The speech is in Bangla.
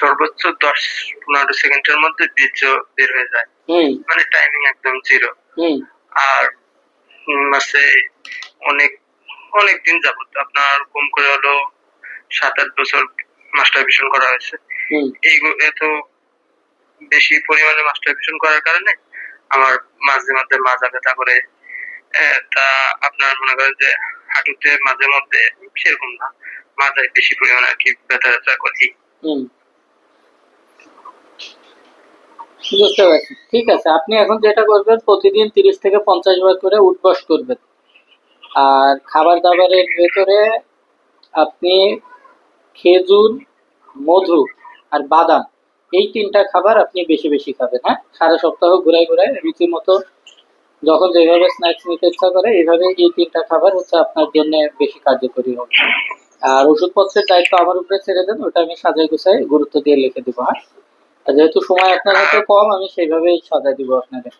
সর্বোচ্চ 10-15 সেকেন্ডের মধ্যে বীর্য বের হয়ে যায়, মানে টাইমিং একদম জিরো। আর মাসে অনেক অনেক দিন যাবত আপনার কম করে হলো 7-8 বছর মাস্টারবেশন করা হয়েছে। এত বেশি পরিমাণে মাস্টারবেশন করার কারণে আমার মাঝে মধ্যে মাজা ব্যথা করে। তা আপনার মনে করেন যে হাঁটুতে মাঝে মধ্যে, সেরকম না, মাথায় বেশি পরিমাণে আর কি ব্যথা ব্যথা করি। বুঝতে পারছি। ঠিক আছে, আপনি এখন যেটা করবেন প্রতিদিন 30 থেকে 50 বার করে উঠবস করবেন। আর খাবার দাবারের ভেতরে আপনি খেজুর, মধু আর বাদাম, এই 3টা খাবার আপনি বেশি বেশি খাবেন। হ্যাঁ, সারা সপ্তাহ ঘুরায় ঘুরায় রীতিমতো যখন যেভাবে স্ন্যাক্স নিতে ইচ্ছা করে এইভাবে এই 3টা খাবার হচ্ছে আপনার জন্য বেশি কার্যকরী হবে। আর ওষুধপত্রের দায়িত্ব আমার উপরে ছেড়ে দেন, ওটা আমি সাজাই গুছাই গুরুত্ব দিয়ে লিখে দিব। হ্যাঁ, আর যেহেতু সময় আপনার হাতে কম, আমি সেইভাবেই সাজাই দিব আপনাকে।